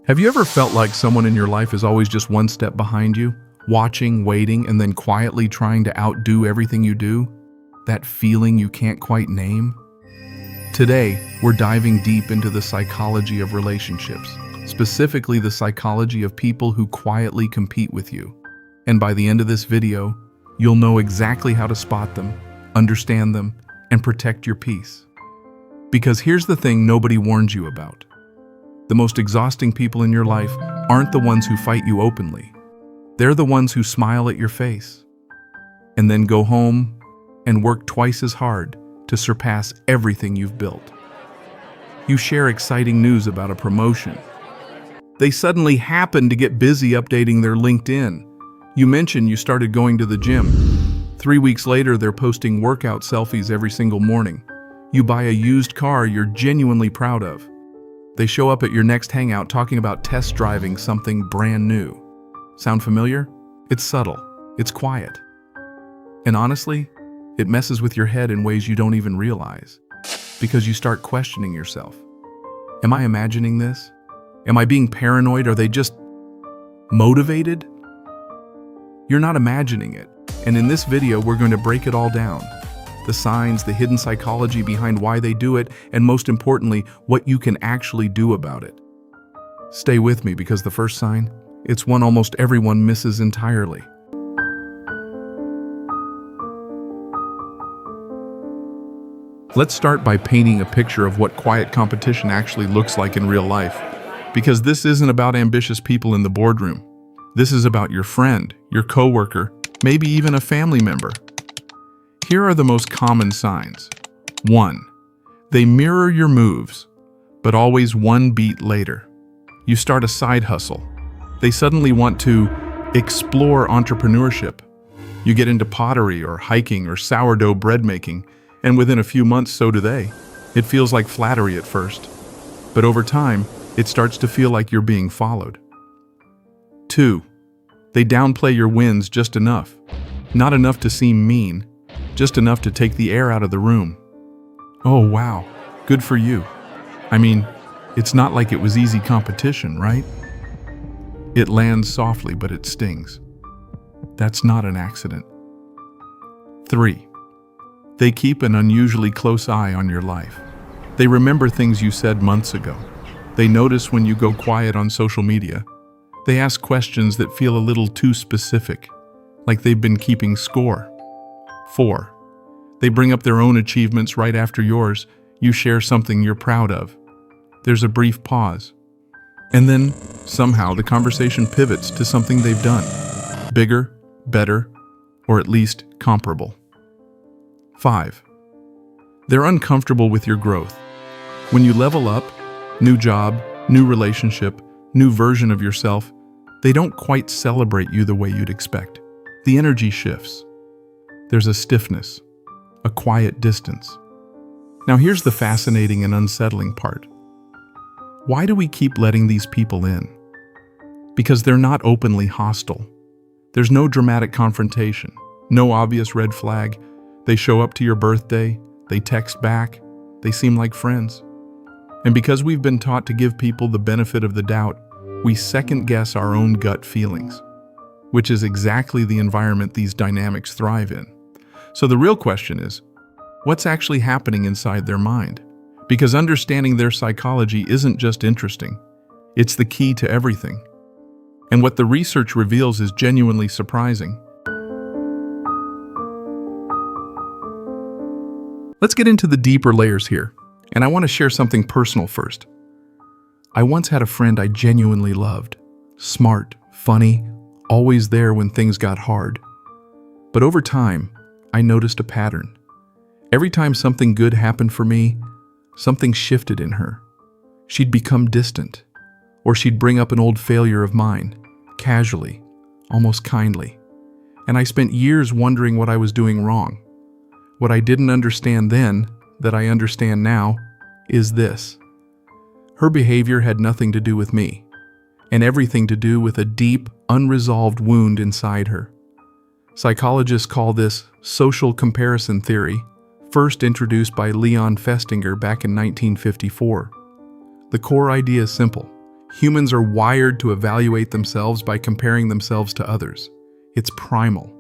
Have you ever felt like someone in your life is always just one step behind you, watching, waiting, and then quietly trying to outdo everything you do? That feeling you can't quite name? Today, we're diving deep into the psychology of relationships, specifically the psychology of people who quietly compete with you. And by the end of this video, you'll know exactly how to spot them, understand them, and protect your peace. Because here's the thing nobody warns you about. The most exhausting people in your life aren't the ones who fight you openly. They're the ones who smile at your face and then go home and work twice as hard to surpass everything you've built. You share exciting news about a promotion. They suddenly happen to get busy updating their LinkedIn. You mention you started going to the gym. 3 weeks later, they're posting workout selfies every single morning. You buy a used car you're genuinely proud of. They show up at your next hangout talking about test driving something brand new. Sound familiar? It's subtle. It's quiet. And honestly, it messes with your head in ways you don't even realize. Because you start questioning yourself. Am I imagining this? Am I being paranoid? Are they just motivated? You're not imagining it. And in this video, we're going to break it all down. The signs, the hidden psychology behind why they do it, and most importantly, what you can actually do about it. Stay with me because the first sign, it's one almost everyone misses entirely. Let's start by painting a picture of what quiet competition actually looks like in real life. Because this isn't about ambitious people in the boardroom. This is about your friend, your coworker, maybe even a family member. Here are the most common signs. 1. They mirror your moves, but always one beat later. You start a side hustle. They suddenly want to explore entrepreneurship. You get into pottery or hiking or sourdough bread making, and within a few months, so do they. It feels like flattery at first, but over time, it starts to feel like you're being followed. 2. They downplay your wins just enough. Not enough to seem mean, just enough to take the air out of the room. Oh wow, good for you. I mean, it's not like it was easy competition, right? It lands softly, but it stings. That's not an accident. 3. They keep an unusually close eye on your life. They remember things you said months ago. They notice when you go quiet on social media. They ask questions that feel a little too specific, like they've been keeping score. 4. They bring up their own achievements right after yours. You share something you're proud of. There's a brief pause. And then, somehow, the conversation pivots to something they've done. Bigger, better, or at least comparable. 5. They're uncomfortable with your growth. When you level up, new job, new relationship, new version of yourself, they don't quite celebrate you the way you'd expect. The energy shifts. There's a stiffness, a quiet distance. Now here's the fascinating and unsettling part. Why do we keep letting these people in? Because they're not openly hostile. There's no dramatic confrontation, no obvious red flag. They show up to your birthday, they text back, they seem like friends. And because we've been taught to give people the benefit of the doubt, we second-guess our own gut feelings, which is exactly the environment these dynamics thrive in. So the real question is, what's actually happening inside their mind? Because understanding their psychology isn't just interesting, it's the key to everything. And what the research reveals is genuinely surprising. Let's get into the deeper layers here, and I want to share something personal first. I once had a friend I genuinely loved. Smart, funny, always there when things got hard. But over time, I noticed a pattern. Every time something good happened for me, something shifted in her. She'd become distant, or she'd bring up an old failure of mine, casually, almost kindly. And I spent years wondering what I was doing wrong. What I didn't understand then, that I understand now, is this. Her behavior had nothing to do with me, and everything to do with a deep, unresolved wound inside her. Psychologists call this social comparison theory, first introduced by Leon Festinger back in 1954. The core idea is simple. Humans are wired to evaluate themselves by comparing themselves to others. It's primal.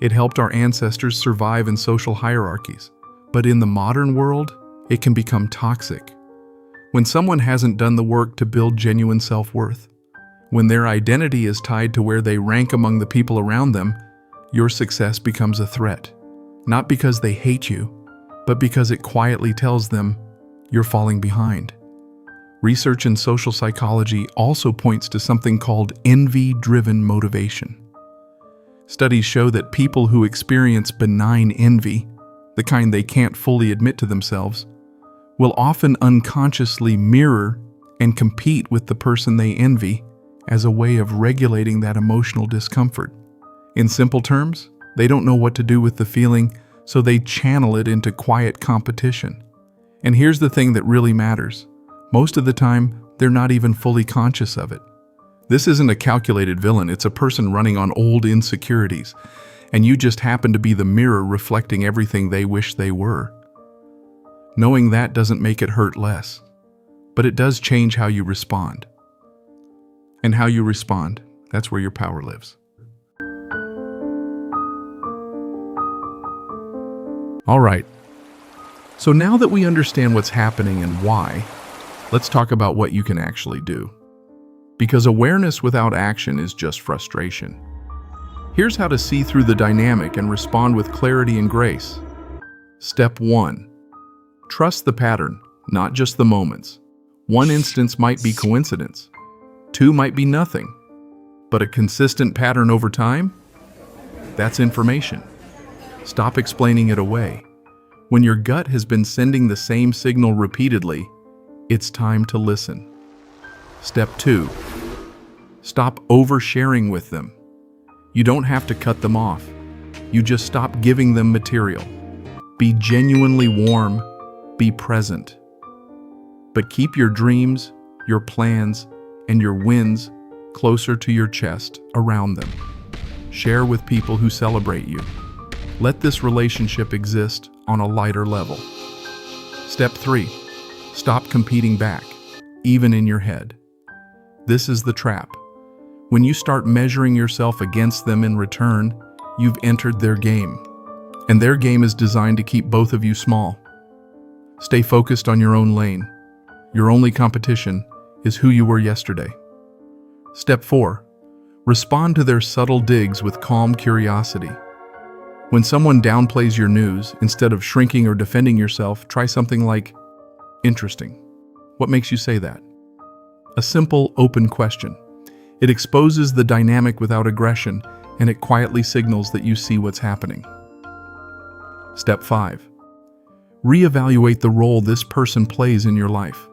It helped our ancestors survive in social hierarchies. But in the modern world, it can become toxic. When someone hasn't done the work to build genuine self-worth, when their identity is tied to where they rank among the people around them, your success becomes a threat. Not because they hate you, but because it quietly tells them you're falling behind. Research in social psychology also points to something called envy-driven motivation. Studies show that people who experience benign envy, the kind they can't fully admit to themselves, will often unconsciously mirror and compete with the person they envy as a way of regulating that emotional discomfort. In simple terms, they don't know what to do with the feeling, so they channel it into quiet competition. And here's the thing that really matters. Most of the time, they're not even fully conscious of it. This isn't a calculated villain, it's a person running on old insecurities, and you just happen to be the mirror reflecting everything they wish they were. Knowing that doesn't make it hurt less, but it does change how you respond. And how you respond, that's where your power lives. All right, so now that we understand what's happening and why, let's talk about what you can actually do. Because awareness without action is just frustration. Here's how to see through the dynamic and respond with clarity and grace. Step 1. Trust the pattern, not just the moments. One instance might be coincidence. 2 might be nothing. But a consistent pattern over time? That's information. Stop explaining it away. When your gut has been sending the same signal repeatedly, it's time to listen. Step 2. Stop oversharing with them. You don't have to cut them off. You just stop giving them material. Be genuinely warm, be present. But keep your dreams, your plans, and your wins closer to your chest, around them. Share with people who celebrate you. Let this relationship exist on a lighter level. Step 3. Stop competing back, even in your head. This is the trap. When you start measuring yourself against them in return, you've entered their game. And their game is designed to keep both of you small. Stay focused on your own lane. Your only competition is who you were yesterday. Step 4. Respond to their subtle digs with calm curiosity. When someone downplays your news, instead of shrinking or defending yourself, try something like, "Interesting. What makes you say that?" A simple, open question. It exposes the dynamic without aggression, and it quietly signals that you see what's happening. Step 5. Reevaluate the role this person plays in your life.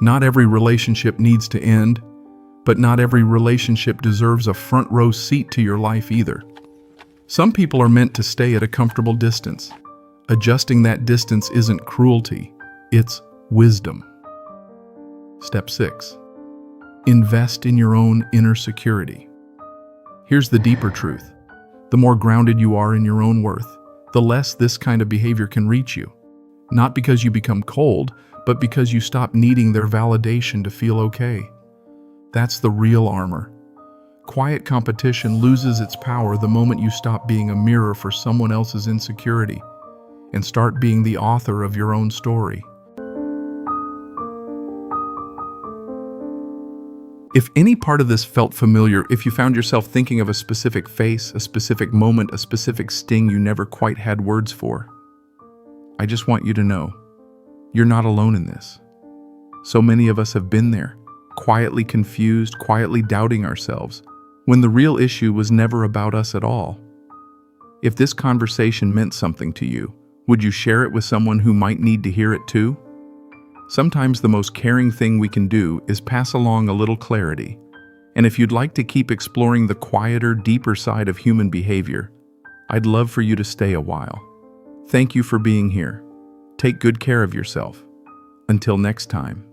Not every relationship needs to end, but not every relationship deserves a front row seat to your life either. Some people are meant to stay at a comfortable distance. Adjusting that distance isn't cruelty, it's wisdom. Step 6. Invest in your own inner security. Here's the deeper truth. The more grounded you are in your own worth, the less this kind of behavior can reach you. Not because you become cold, but because you stop needing their validation to feel okay. That's the real armor. Quiet competition loses its power the moment you stop being a mirror for someone else's insecurity and start being the author of your own story. If any part of this felt familiar, if you found yourself thinking of a specific face, a specific moment, a specific sting you never quite had words for, I just want you to know, you're not alone in this. So many of us have been there, quietly confused, quietly doubting ourselves, when the real issue was never about us at all. If this conversation meant something to you, would you share it with someone who might need to hear it too? Sometimes the most caring thing we can do is pass along a little clarity. And if you'd like to keep exploring the quieter, deeper side of human behavior, I'd love for you to stay a while. Thank you for being here. Take good care of yourself. Until next time.